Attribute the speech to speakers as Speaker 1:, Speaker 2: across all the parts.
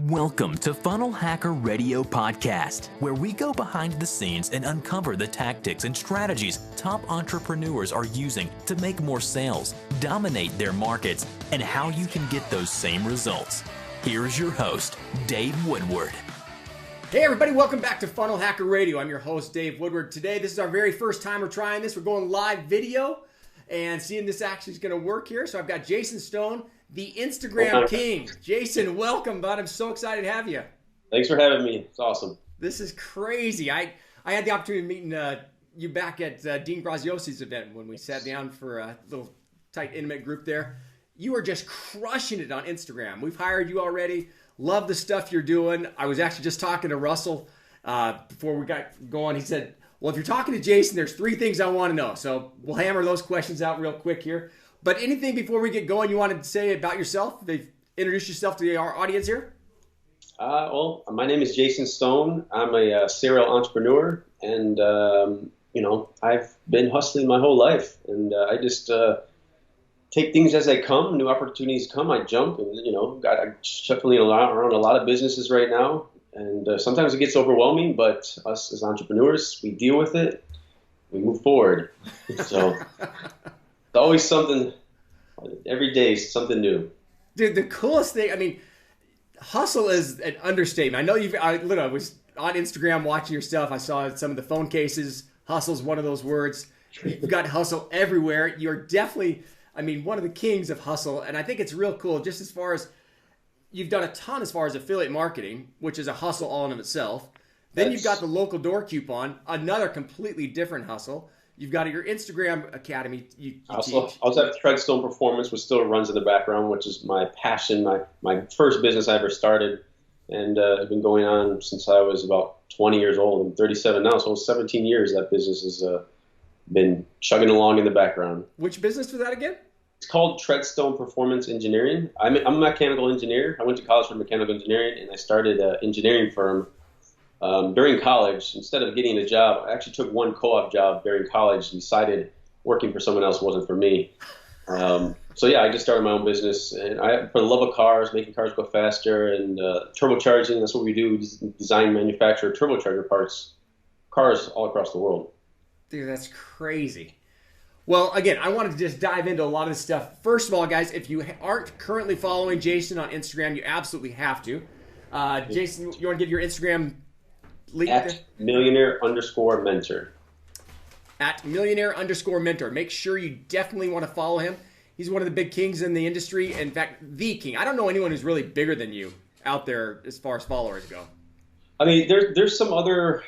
Speaker 1: Welcome to Funnel Hacker Radio Podcast, where we go behind the scenes and uncover the tactics and strategies top entrepreneurs are using to make more sales, dominate their markets, and how you can get those same results. Here is your host, Dave Woodward.
Speaker 2: Hey everybody, welcome back to Funnel Hacker Radio. I'm your host, Dave Woodward. Today, this is our very first time we're trying this. We're going live video and seeing this actually is going to work here. So I've got Jason Stone, the Instagram King. Jason, welcome, bud. I'm so excited to have you.
Speaker 3: Thanks for having me. It's awesome.
Speaker 2: This is crazy. I had the opportunity of meeting you back at Dean Graziosi's event when we sat down for a little tight, intimate group there. You are just crushing it on Instagram. We've hired you already. Love the stuff you're doing. I was actually just talking to Russell before we got going. He said, well, if you're talking to Jason, there's 3 things I want to know. So we'll hammer those questions out real quick here. But anything before we get going you wanted to say about yourself? Introduce yourself to our audience here.
Speaker 3: Well, my name is Jason Stone. I'm a serial entrepreneur, and I've been hustling my whole life, and I just take things as they come. New opportunities come, I jump, and I'm shuffling around a lot of businesses right now, and sometimes it gets overwhelming. But us as entrepreneurs, we deal with it, we move forward. So. It's always something, every day, something new.
Speaker 2: Dude, the coolest thing, hustle is an understatement. I know I was on Instagram watching your stuff. I saw some of the phone cases. Hustle is one of those words. You've got hustle everywhere. You're definitely, one of the kings of hustle. And I think it's real cool just as far as, you've done a ton as far as affiliate marketing, which is a hustle all in of itself. Then you've got the local door coupon, another completely different hustle. You've got your Instagram academy. I also
Speaker 3: have Treadstone Performance, which still runs in the background, which is my passion, my first business I ever started, and it's been going on since I was about 20 years old. I'm 37 now, so 17 years that business has been chugging along in the background.
Speaker 2: Which business was that again?
Speaker 3: It's called Treadstone Performance Engineering. I'm a mechanical engineer. I went to college for mechanical engineering, and I started an engineering firm. During college, instead of getting a job, I actually took one co-op job during college and decided working for someone else wasn't for me. I just started my own business, and for the love of cars, making cars go faster, and turbocharging. That's what we do. We design, manufacture turbocharger parts, cars all across the world.
Speaker 2: Dude, that's crazy. Well, again, I wanted to just dive into a lot of this stuff. First of all, guys, if you aren't currently following Jason on Instagram, you absolutely have to. Jason, you want to give your Instagram link?
Speaker 3: At millionaire_mentor.
Speaker 2: At millionaire_mentor. Make sure you definitely want to follow him. He's one of the big kings in the industry. In fact, the king. I don't know anyone who's really bigger than you out there as far as followers go.
Speaker 3: There's some other.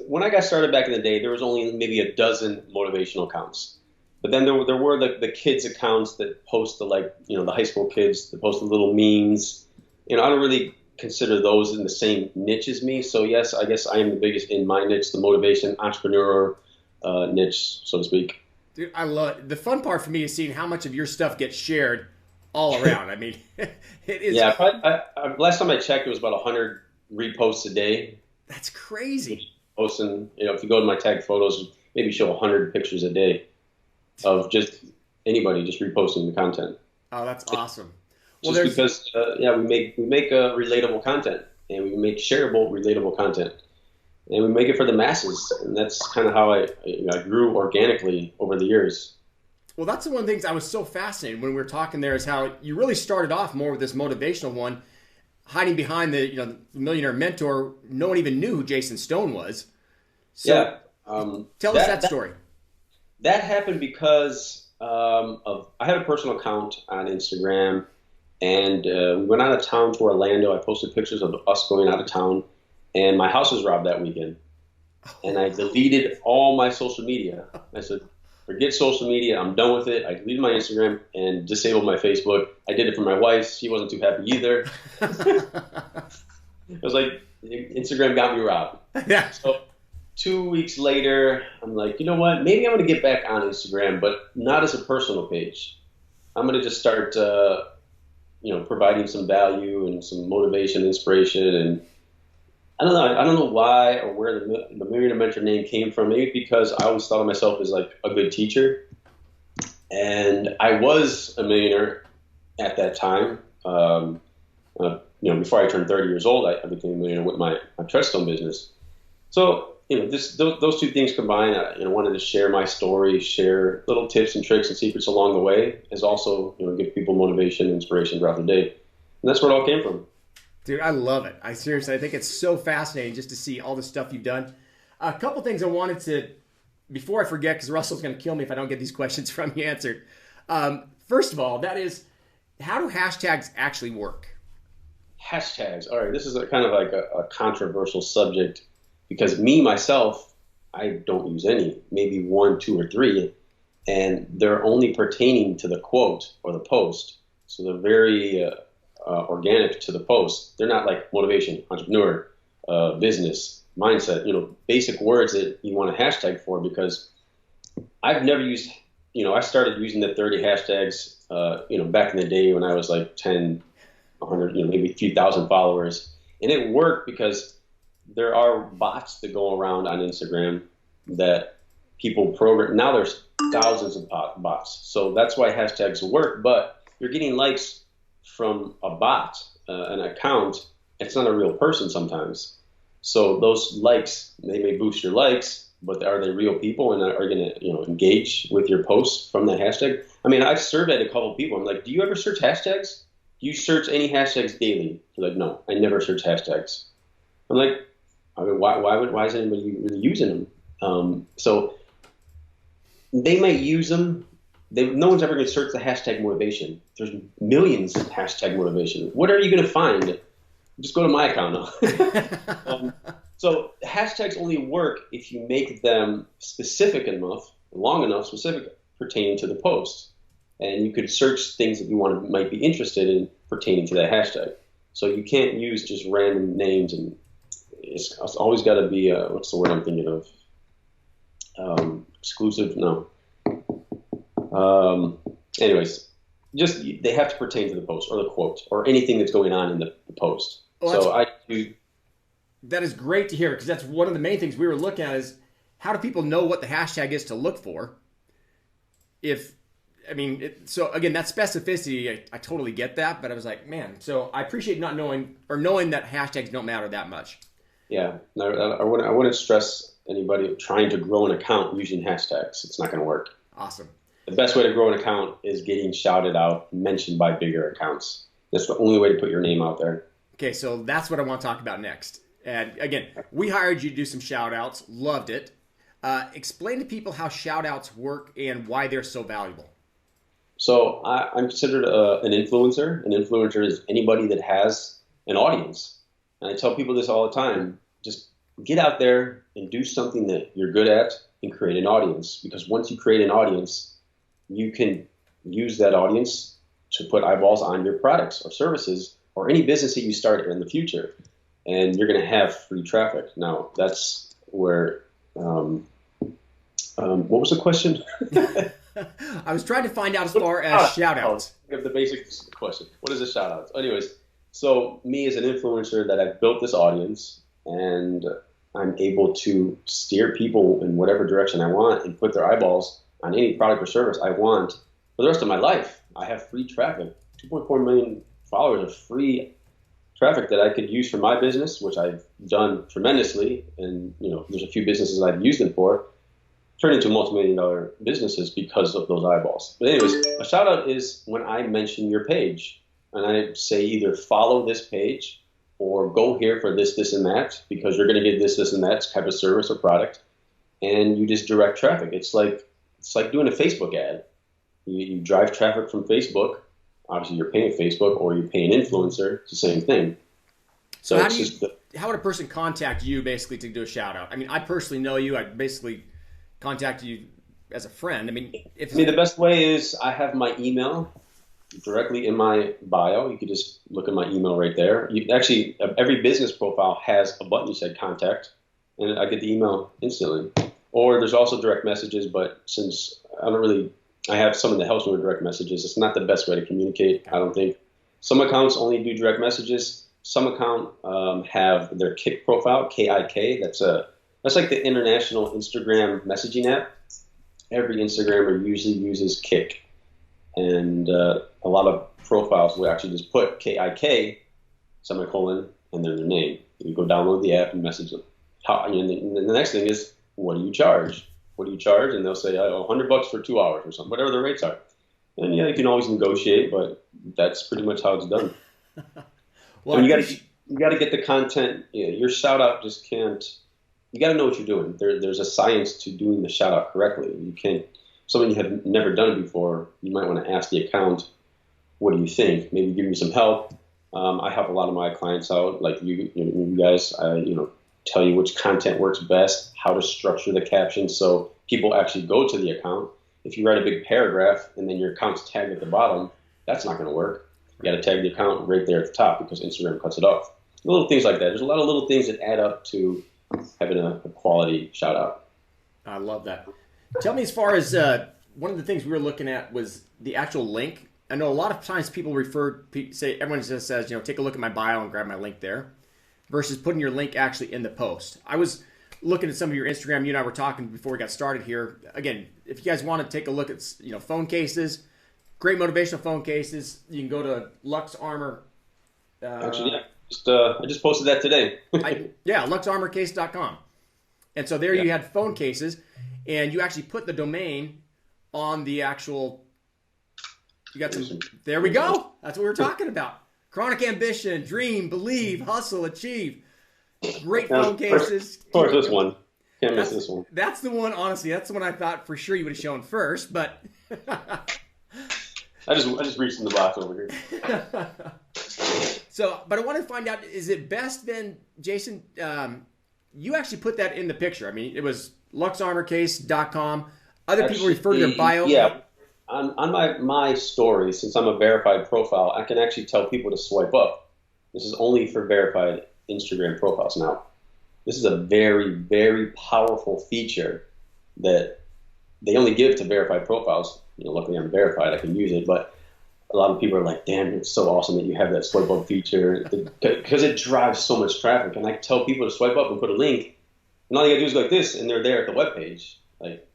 Speaker 3: When I got started back in the day, there was only maybe a dozen motivational accounts. But then there were the kids accounts that post the high school kids that post the little memes. I don't really consider those in the same niche as me. So yes, I guess I am the biggest in my niche, the motivation entrepreneur niche, so to speak.
Speaker 2: Dude, I love it. The fun part for me is seeing how much of your stuff gets shared all around. It is.
Speaker 3: Yeah, last time I checked, it was about 100 reposts a day.
Speaker 2: That's crazy.
Speaker 3: Posting, if you go to my tagged photos, maybe show 100 pictures a day of just anybody just reposting the content.
Speaker 2: Oh, that's awesome.
Speaker 3: Just because, we make relatable content, and we make shareable, relatable content, and we make it for the masses, and that's kind of how I grew organically over the years.
Speaker 2: Well, that's one of the things I was so fascinated when we were talking there is how you really started off more with this motivational one, hiding behind the Millionaire Mentor. No one even knew who Jason Stone was. So tell us that story.
Speaker 3: That happened because I had a personal account on Instagram. And we went out of town to Orlando. I posted pictures of us going out of town, and my house was robbed that weekend. And I deleted all my social media. I said, forget social media. I'm done with it. I deleted my Instagram and disabled my Facebook. I did it for my wife. She wasn't too happy either. It was like Instagram got me robbed.
Speaker 2: Yeah.
Speaker 3: So 2 weeks later, I'm like, you know what? Maybe I'm going to get back on Instagram, but not as a personal page. I'm going to just start providing some value and some motivation, inspiration, and I don't know why or where the Millionaire Mentor name came from. Maybe because I always thought of myself as like a good teacher, and I was a millionaire at that time. before I turned 30 years old, I became a millionaire with my Treadstone business. So, those two things combined, I wanted to share my story, share little tips and tricks and secrets along the way, as also, give people motivation and inspiration throughout the day. And that's where it all came from.
Speaker 2: Dude, I love it. I think it's so fascinating just to see all the stuff you've done. A couple things I wanted to, before I forget, because Russell's going to kill me if I don't get these questions from you answered. First of all, that is, how do hashtags actually work?
Speaker 3: Hashtags. All right, this is kind of like a controversial subject because myself, I don't use any, maybe 1, 2, or 3, and they're only pertaining to the quote or the post. So they're very organic to the post. They're not like motivation, entrepreneur, business, mindset, basic words that you want a hashtag for, because I've never used, I started using the 30 hashtags, back in the day when I was like 10, 100, maybe a few thousand followers. And it worked because there are bots that go around on Instagram that people program. Now there's thousands of bots. So that's why hashtags work, but you're getting likes from a bot, an account. It's not a real person sometimes. So those likes, they may boost your likes, but are they real people, and are you going to engage with your posts from that hashtag? I mean, I've surveyed a couple of people. I'm like, do you ever search hashtags? Do you search any hashtags daily? They're like, no, I never search hashtags. I'm like, why is anybody really using them? So they might use them. No one's ever going to search the hashtag motivation. There's millions of hashtag motivation. What are you going to find? Just go to my account now. So hashtags only work if you make them specific enough, long enough, specific, pertaining to the post. And you could search things that you might be interested in pertaining to that hashtag. So you can't use just random names, and it's always got to be, what's the word I'm thinking of? Exclusive? No. Anyways, just they have to pertain to the post or the quote or anything that's going on in the post. Well,
Speaker 2: that is great to hear, because that's one of the main things we were looking at is how do people know what the hashtag is to look for? So again, that specificity, I totally get that, but I was like, man, so I appreciate not knowing or knowing that hashtags don't matter that much.
Speaker 3: Yeah, I wouldn't stress anybody trying to grow an account using hashtags. It's not going to work.
Speaker 2: Awesome.
Speaker 3: The best way to grow an account is getting shouted out, mentioned by bigger accounts. That's the only way to put your name out there.
Speaker 2: Okay, so that's what I want to talk about next. And again, we hired you to do some shout outs. Loved it. Explain to people how shout outs work and why they're so valuable.
Speaker 3: So I'm considered an influencer. An influencer is anybody that has an audience. And I tell people this all the time. Just get out there and do something that you're good at and create an audience. Because once you create an audience, you can use that audience to put eyeballs on your products or services or any business that you start in the future. And you're going to have free traffic. Now, that's where what was the question?
Speaker 2: I was trying to find out as far as shout-outs.
Speaker 3: The basic question. What is a shout-out? Anyways, so me as an influencer that I've built this audience, and I'm able to steer people in whatever direction I want and put their eyeballs on any product or service I want for the rest of my life. I have free traffic. 2.4 million followers of free traffic that I could use for my business, which I've done tremendously. And, there's a few businesses I've used them for, turned into multi-million-dollar businesses because of those eyeballs. But anyways, a shout out is when I mention your page and I say either follow this page or go here for this, this, and that, because you're going to get this, this, and that type of service or product. And you just direct traffic. It's like doing a Facebook ad. You drive traffic from Facebook. Obviously, you're paying Facebook or you're paying an influencer. It's the same thing.
Speaker 2: So how would a person contact you basically to do a shout out? I mean, I personally know you. I basically contacted you as a friend. The best way is I have my email directly in my bio. You could just look at my email right there. Every business profile has a button you said contact, and I get the email instantly. Or there's also direct messages, but since I have someone that helps me with direct messages, it's not the best way to communicate, I don't think. Some accounts only do direct messages. Some account have their Kik profile, K-I-K. That's like the international Instagram messaging app. Every Instagrammer usually uses Kik. And a lot of profiles will actually just put K-I-K
Speaker 3: semicolon, and then their name. You go download the app and message them. And the next thing is, what do you charge? What do you charge? And they'll say, oh, $100 for 2 hours or something, whatever the rates are. And yeah, you can always negotiate, but that's pretty much how it's done. Well, you got to get the content. Your shout out just can't. You got to know what you're doing. There's a science to doing the shout out correctly. You can't. Something you have never done it before. You might want to ask the account, what do you think? Maybe give me some help. I help a lot of my clients out, like you guys. Tell you which content works best, how to structure the captions so people actually go to the account. If you write a big paragraph and then your account's tagged at the bottom, that's not going to work. You got to tag the account right there at the top because Instagram cuts it off. Little things like that. There's a lot of little things that add up to having a quality shout out.
Speaker 2: I love that. Tell me, as far as one of the things we were looking at was the actual link. I know a lot of times people say, everyone just says, take a look at my bio and grab my link there, versus putting your link actually in the post. I was looking at some of your Instagram. You and I were talking before we got started here. Again, if you guys want to take a look at phone cases, great motivational phone cases, you can go to Lux Armor.
Speaker 3: Actually, yeah. I just posted that today.
Speaker 2: luxarmorcase.com. And so there you had phone cases, and you actually put the domain on the actual. You got some. There we go. That's what we were talking about. Chronic ambition, dream, believe, hustle, achieve. Great phone cases.
Speaker 3: Of course, this one. Can't miss this one.
Speaker 2: That's the one, honestly. That's the one I thought for sure you would have shown first, but.
Speaker 3: I just reached in the box over here.
Speaker 2: So, but I want to find out, is it best then, Jason, you actually put that in the picture. I mean, it was luxarmorcase.com. Other people refer to their bio.
Speaker 3: Yeah. On my story, since I'm a verified profile, I can actually tell people to swipe up. This is only for verified Instagram profiles. Now, this is a very, very powerful feature that they only give to verified profiles. Luckily I'm verified, I can use it, but a lot of people are like, damn, it's so awesome that you have that swipe up feature, because it drives so much traffic. And I tell people to swipe up and put a link, and all you gotta do is go like this, and they're there at the webpage. Like,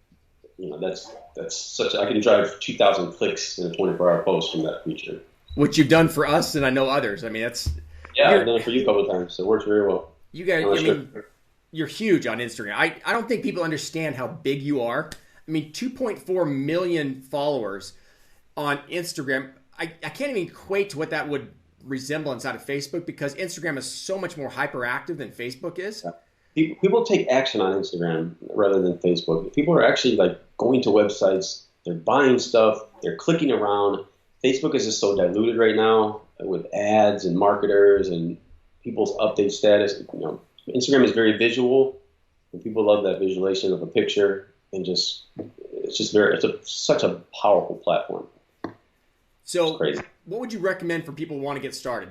Speaker 3: that's such. I can drive 2,000 clicks in a 24-hour post from that feature.
Speaker 2: Which you've done for us, and I know others. I mean, I've
Speaker 3: done it for you a couple of times, so it works very well.
Speaker 2: You guys, you're huge on Instagram. I don't think people understand how big you are. I mean, 2.4 million followers on Instagram. I can't even equate to what that would resemble inside of Facebook, because Instagram is so much more hyperactive than Facebook is.
Speaker 3: Yeah. People take action on Instagram rather than Facebook. People are actually like going to websites, they're buying stuff, they're clicking around. Facebook is just so diluted right now with ads and marketers and people's update status. Instagram is very visual, and people love that visualization of a picture, and such a powerful platform.
Speaker 2: So, what would you recommend for people who want to get started?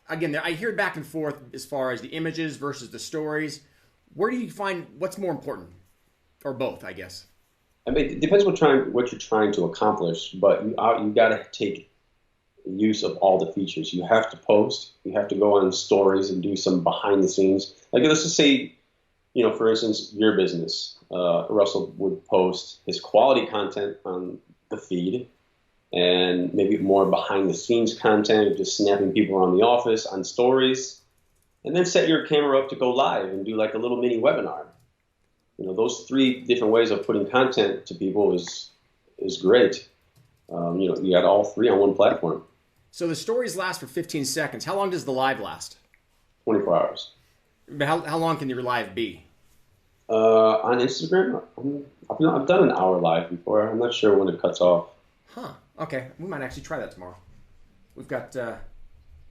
Speaker 2: Again, I hear back and forth as far as the images versus the stories. Where do you find what's more important, or both? I guess.
Speaker 3: I mean, it depends what you're trying to accomplish, but you got to take use of all the features. You have to post. You have to go on stories and do some behind the scenes. Like, let's just say, for instance, your business. Russell would post his quality content on the feed, and maybe more behind the scenes content, just snapping people around the office on stories, and then set your camera up to go live and do like a little mini webinar. Those 3 different ways of putting content to people is great. You got all 3 on one platform.
Speaker 2: So the stories last for 15 seconds. How long does the live last?
Speaker 3: 24 hours.
Speaker 2: How long can your live be?
Speaker 3: On Instagram, I've done an hour live before. I'm not sure when it cuts off.
Speaker 2: Huh. Okay. We might actually try that tomorrow. We've got...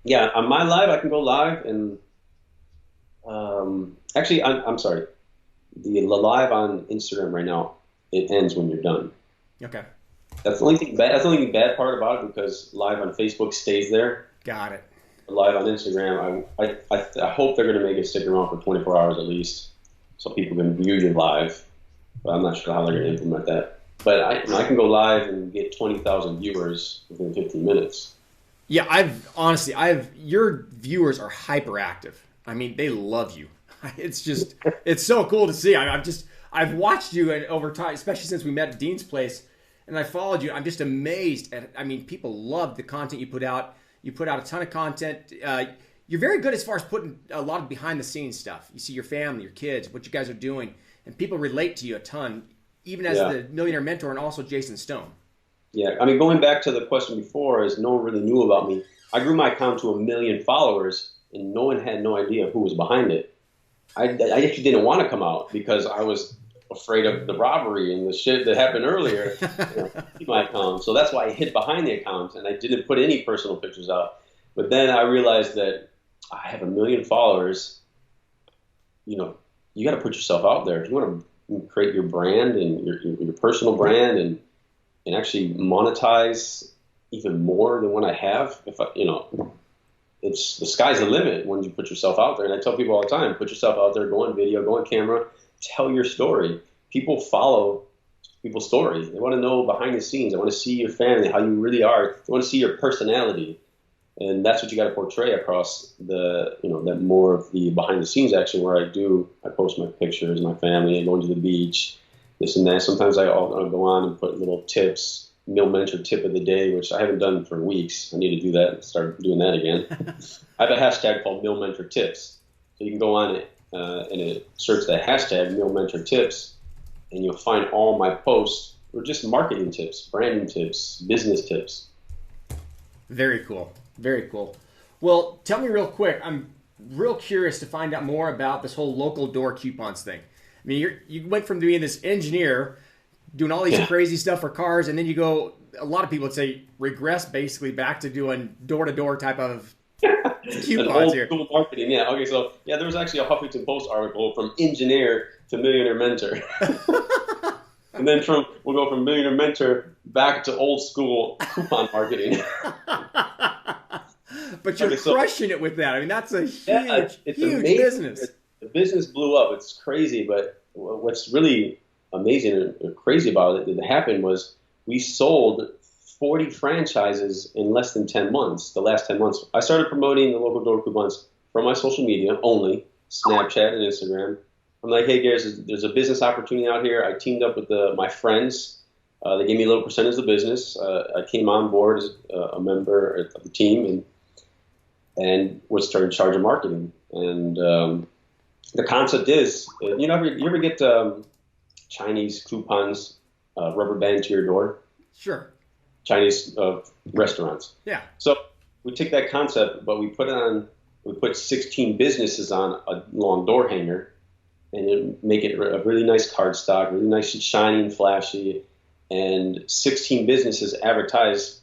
Speaker 3: Yeah, on my live, I can go live, and actually, I'm sorry. The live on Instagram right now, it ends when you're done.
Speaker 2: Okay.
Speaker 3: That's the only thing bad. That's the only bad part about it, because live on Facebook stays there.
Speaker 2: Got it.
Speaker 3: Live on Instagram, I hope they're going to make it stick around for 24 hours at least, so people can view your live. But I'm not sure how they're going to implement that. But I can go live and get 20,000 viewers within 15 minutes.
Speaker 2: Yeah, your viewers are hyperactive. I mean, they love you. It's so cool to see. I've watched you over time, especially since we met at Dean's place, and I followed you. I'm just amazed at. I mean, people love the content you put out. You put out a ton of content. You're very good as far as putting a lot of behind the scenes stuff. You see your family, your kids, what you guys are doing, and people relate to you a ton, even as the Millionaire Mentor and also Jason Stone.
Speaker 3: Yeah, I mean, going back to the question before, is no one really knew about me. I grew my account to 1 million followers, and no one had no idea who was behind it. I actually didn't want to come out because I was afraid of the robbery and the shit that happened earlier. My account, so that's why I hid behind the account, and I didn't put any personal pictures out. But then I realized that I have 1 million followers. You got to put yourself out there. If you want to create your brand and your personal brand and actually monetize even more than what I have, it's the sky's the limit when you put yourself out there. And I tell people all the time, put yourself out there, go on video, go on camera, tell your story. People follow people's stories. They want to know behind the scenes. They want to see your family, how you really are. They want to see your personality. And that's what you got to portray across that more of the behind the scenes action where I post my pictures, my family, going to the beach, this and that. Sometimes I'll go on and put little tips, Mill Mentor tip of the day, which I haven't done for weeks. I need to do that and start doing that again. I have a hashtag called Mill Mentor Tips. So you can go on it and search that hashtag Mill Mentor Tips, and you'll find all my posts or just marketing tips, branding tips, business tips.
Speaker 2: Very cool. Very cool. Well, tell me real quick. I'm real curious to find out more about this whole local door coupons thing. I mean, you went from being this engineer, doing all these crazy stuff for cars, and then you go, a lot of people would say, regress basically back to doing door-to-door type of coupons here.
Speaker 3: Cool marketing, yeah. Okay, so, there was actually a Huffington Post article from engineer to millionaire mentor. And then we'll go from millionaire mentor back to old school coupon marketing.
Speaker 2: But you're crushing it with that. I mean, that's a huge
Speaker 3: amazing
Speaker 2: business.
Speaker 3: The business blew up. It's crazy, but what's really amazing and crazy about it that happened was we sold 40 franchises in less than 10 months. The last 10 months, I started promoting the local door coupons from my social media only, Snapchat and Instagram. I'm like, hey, there's a business opportunity out here. I teamed up with my friends. They gave me a little percentage of the business. I came on board as a member of the team and was in charge of marketing. And the concept is, you ever get Chinese coupons rubber band to your door?
Speaker 2: Sure.
Speaker 3: Chinese restaurants.
Speaker 2: Yeah.
Speaker 3: So we take that concept, but we put 16 businesses on a long door hanger and make it a really nice card stock, really nice and shiny and flashy. And 16 businesses advertise,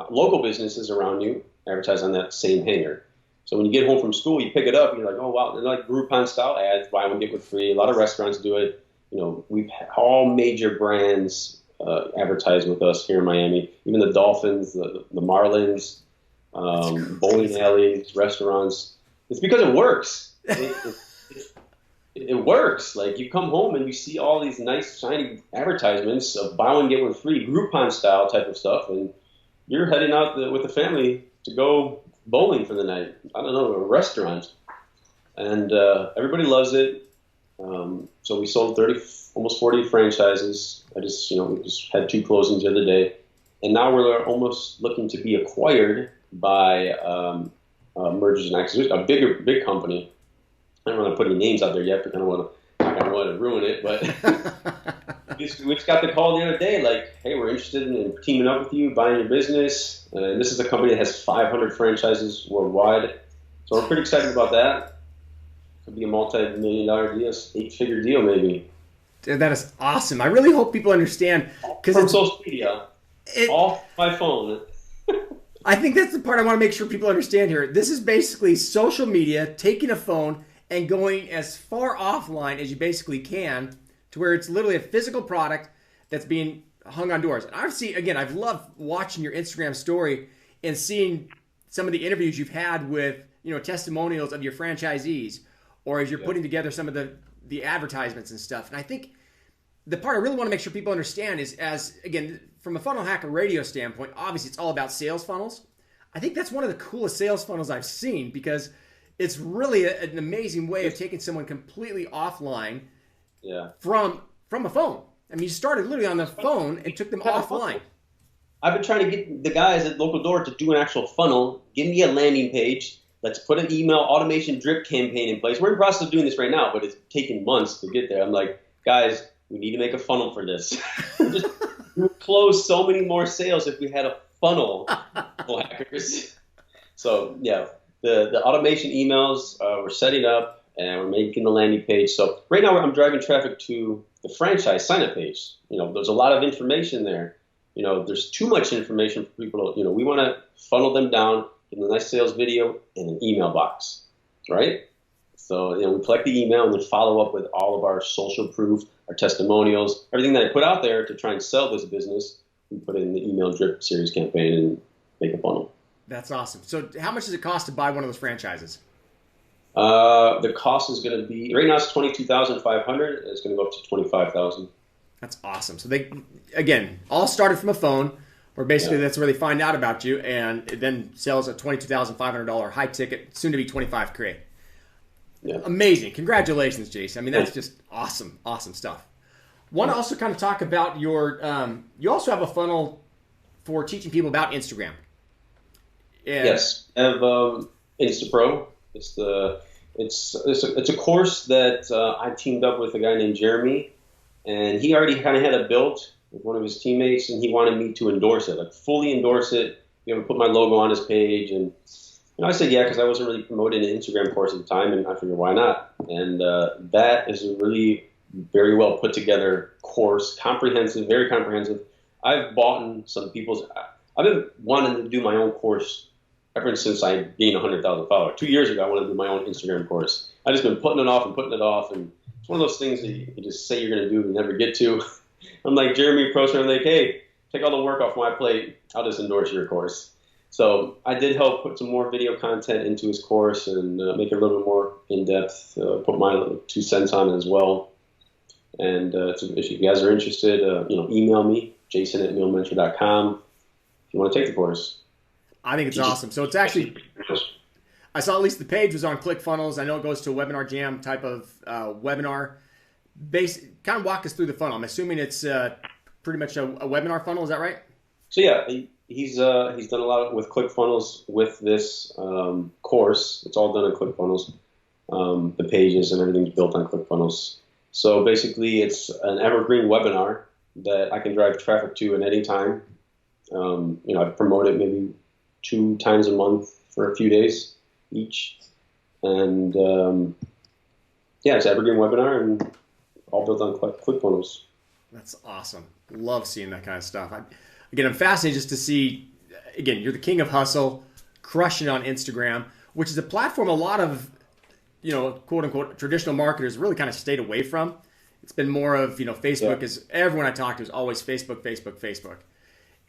Speaker 3: local businesses around you advertise on that same hanger. So when you get home from school, you pick it up and you're like, oh, wow, they're like Groupon style ads, buy one, get one free. A lot of restaurants do it. We've had all major brands advertise with us here in Miami, even the Dolphins, the Marlins, bowling alleys, restaurants. It's because it works. It works. Like, you come home and you see all these nice, shiny advertisements of buy one, get one free, Groupon style type of stuff, and you're heading out with the family to go bowling for the night. I don't know, a restaurant. And everybody loves it. So we sold almost 40 franchises. We just had 2 closings the other day. And now we're almost looking to be acquired by mergers and acquisitions, a big company. I don't want to put any names out there yet because I don't want to ruin it. But we just got the call the other day, like, hey, we're interested in teaming up with you, buying your business. And this is a company that has 500 franchises worldwide. So we're pretty excited about that. Could be a multi-million-dollar deal, 8-figure deal maybe.
Speaker 2: Dude, that is awesome. I really hope people understand.
Speaker 3: From social media, off my phone.
Speaker 2: I think that's the part I want to make sure people understand here. This is basically social media, taking a phone and going as far offline as you basically can to where it's literally a physical product that's being hung on doors. And I've loved watching your Instagram story and seeing some of the interviews you've had with, testimonials of your franchisees, or as you're putting together some of the advertisements and stuff. And I think the part I really want to make sure people understand is, again, from a Funnel Hacker Radio standpoint, obviously it's all about sales funnels. I think that's one of the coolest sales funnels I've seen, because it's really an amazing way of taking someone completely offline from a phone. I mean, you started literally on the phone and took them offline.
Speaker 3: I've been trying to get the guys at Local Door to do an actual funnel, give me a landing page. Let's put an email automation drip campaign in place. We're in the process of doing this right now, but it's taken months to get there. I'm like, guys, we need to make a funnel for this. Just we would close so many more sales if we had a funnel, hackers. So yeah, the automation emails we're setting up, and we're making the landing page. So right now I'm driving traffic to the franchise sign-up page. There's a lot of information there. There's too much information for people to, we want to funnel them down, give them a nice sales video and an email box, right? So, we collect the email and then follow up with all of our social proof, our testimonials, everything that I put out there to try and sell this business. We put it in the email drip series campaign and make a funnel.
Speaker 2: That's awesome. So how much does it cost to buy one of those franchises?
Speaker 3: The cost is going to be, right now it's $22,500. It's going to go up to $25,000.
Speaker 2: That's awesome. So they, again, all started from a phone, where basically that's where they find out about you, and it then sells a $22,500 high ticket, soon to be $25K.
Speaker 3: Yeah.
Speaker 2: Amazing. Congratulations, Jason. I mean, that's just awesome, awesome stuff. Want to also kind of talk about your, you also have a funnel for teaching people about Instagram. And
Speaker 3: yes. I have InstaPro. It's a course that I teamed up with a guy named Jeremy. And he already kind of had it built with one of his teammates, and he wanted me to endorse it, like fully endorse it. Put my logo on his page, and I said yeah, because I wasn't really promoting an Instagram course at the time, and I figured why not. And that is a really very well put together course, comprehensive, very comprehensive. I've bought some people's. I've been wanting to do my own course ever since I gained 100,000 followers. 2 years ago, I wanted to do my own Instagram course. I just been putting it off, and it's one of those things that you just say you're going to do and never get to. I'm like, Jeremy approached me, I'm like, hey, take all the work off my plate. I'll just endorse your course. So I did help put some more video content into his course and make it a little bit more in-depth, put my 2 cents on it as well. And if you guys are interested, email me, jason@mealmentor.com, if you want to take the course.
Speaker 2: I think it's awesome. So it's actually, I saw at least the page was on ClickFunnels. I know it goes to a Webinar Jam type of webinar. Kind of walk us through the funnel. I'm assuming it's pretty much a webinar funnel. Is that right?
Speaker 3: So yeah, he's done a lot with ClickFunnels with this course. It's all done in ClickFunnels. The pages and everything's built on ClickFunnels. So basically, it's an evergreen webinar that I can drive traffic to at any time. I promote it maybe 2 times a month for a few days each. And it's an evergreen webinar and all built on ClickFunnels.
Speaker 2: That's awesome. Love seeing that kind of stuff. I'm fascinated just to see, again, you're the king of hustle, crushing it on Instagram, which is a platform a lot of, quote unquote, traditional marketers really kind of stayed away from. It's been more of, Facebook is, everyone I talk to is always Facebook.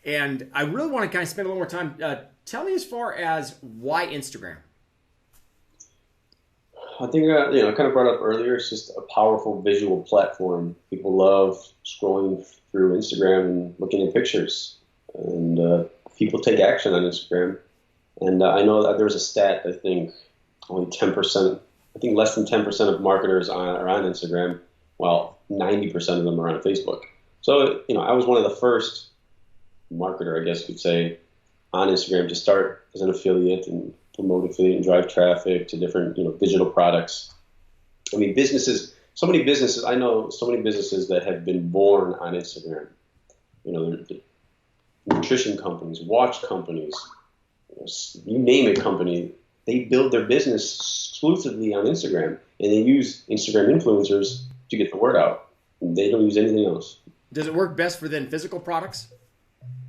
Speaker 2: And I really want to kind of spend a little more time. Tell me as far as why Instagram?
Speaker 3: I think, I kind of brought up earlier, it's just a powerful visual platform. People love scrolling through Instagram and looking at pictures. And people take action on Instagram. And I know that there was a stat, I think, only 10%, I think less than 10% of marketers are on Instagram, while 90% of them are on Facebook. So, I was one of the first marketer, I guess you could say, on Instagram to start as an affiliate and promote affiliate and drive traffic to different, digital products. I mean, so many businesses, I know so many businesses that have been born on Instagram. Nutrition companies, watch companies, you name it company, they build their business exclusively on Instagram, and they use Instagram influencers to get the word out. They don't use anything else.
Speaker 2: Does it work best for then physical products?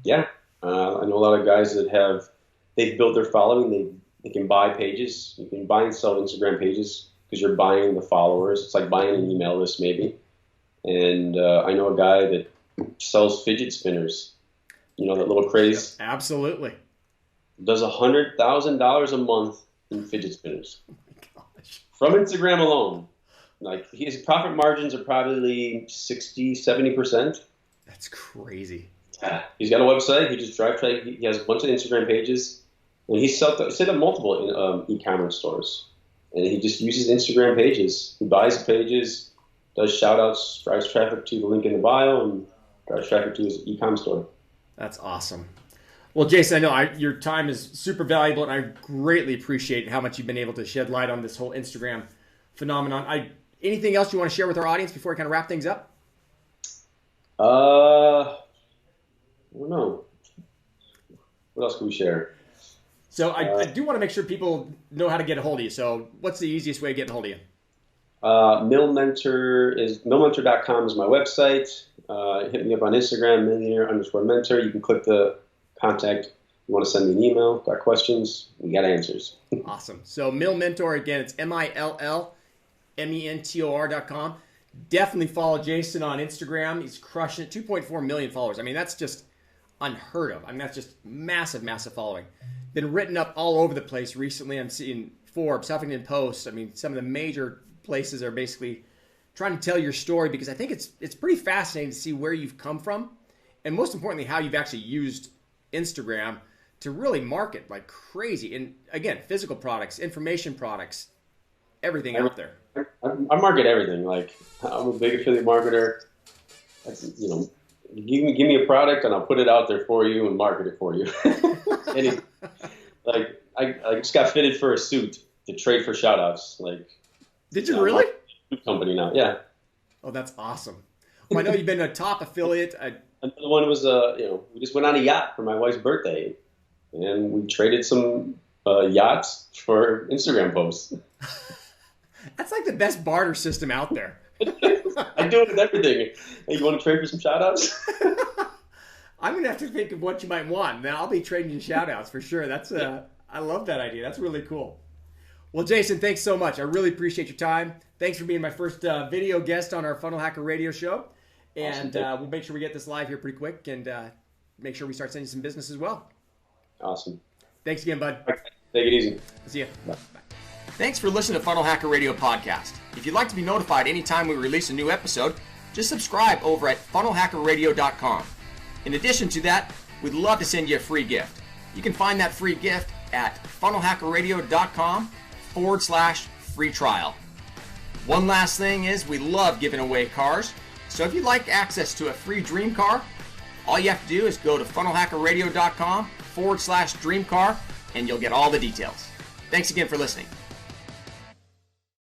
Speaker 3: Yeah. I know a lot of guys that they've built their following. They can buy pages. You can buy and sell Instagram pages because you're buying the followers. It's like buying an email list maybe. And I know a guy that sells fidget spinners. That little craze.
Speaker 2: Absolutely.
Speaker 3: Does $100,000 a month in fidget spinners.
Speaker 2: Oh my gosh. From
Speaker 3: Instagram alone. Like his profit margins are probably 60, 70%.
Speaker 2: That's crazy.
Speaker 3: He's got a website. He just drives traffic. He has a bunch of Instagram pages, and he's set up multiple e-commerce stores. And he just uses Instagram pages. He buys the pages, does shout-outs, drives traffic to the link in the bio, and drives traffic to his e-com store.
Speaker 2: That's awesome. Well, Jason, I know your time is super valuable, and I greatly appreciate how much you've been able to shed light on this whole Instagram phenomenon. Anything else you want to share with our audience before we kind of wrap things up?
Speaker 3: I don't know. What else can we share?
Speaker 2: So I do want to make sure people know how to get a hold of you. So what's the easiest way of getting a hold of you?
Speaker 3: Millmentor.com is my website. Hit me up on Instagram, millionaire_mentor. You can click the contact. You want to send me an email, got questions, we got answers.
Speaker 2: Awesome. So Mill Mentor, again, it's MILLMENTOR.com. Definitely follow Jason on Instagram. He's crushing it. 2.4 million followers. I mean, that's just unheard of. I mean, that's just massive, massive following. Been written up all over the place recently. I'm seeing Forbes, Huffington Post. I mean, some of the major places are basically trying to tell your story, because I think it's pretty fascinating to see where you've come from, and most importantly, how you've actually used Instagram to really market like crazy. And again, physical products, information products, everything out there.
Speaker 3: I market everything. Like, I'm a big affiliate marketer. Give me a product and I'll put it out there for you and market it for you. And I just got fitted for a suit to trade for shoutouts. Like,
Speaker 2: did you really?
Speaker 3: Company now, yeah.
Speaker 2: Oh, that's awesome. Well, I know you've been a top affiliate.
Speaker 3: Another one was we just went on a yacht for my wife's birthday, and we traded some yachts for Instagram posts.
Speaker 2: That's like the best barter system out there.
Speaker 3: I do it with everything. Hey, you want to trade for some shout-outs?
Speaker 2: I'm going to have to think of what you might want. Now, I'll be trading you shout-outs for sure. I love that idea. That's really cool. Well, Jason, thanks so much. I really appreciate your time. Thanks for being my first video guest on our Funnel Hacker Radio show. And
Speaker 3: awesome.
Speaker 2: We'll make sure we get this live here pretty quick, and make sure we start sending some business as well.
Speaker 3: Awesome.
Speaker 2: Thanks again, bud.
Speaker 3: Take it easy.
Speaker 2: See ya. Bye. Thanks for listening to Funnel Hacker Radio Podcast. If you'd like to be notified anytime we release a new episode, just subscribe over at funnelhackerradio.com. In addition to that, we'd love to send you a free gift. You can find that free gift at funnelhackerradio.com/free trial. One last thing is, we love giving away cars. So if you'd like access to a free dream car, all you have to do is go to funnelhackerradio.com/dream car, and you'll get all the details. Thanks again for listening.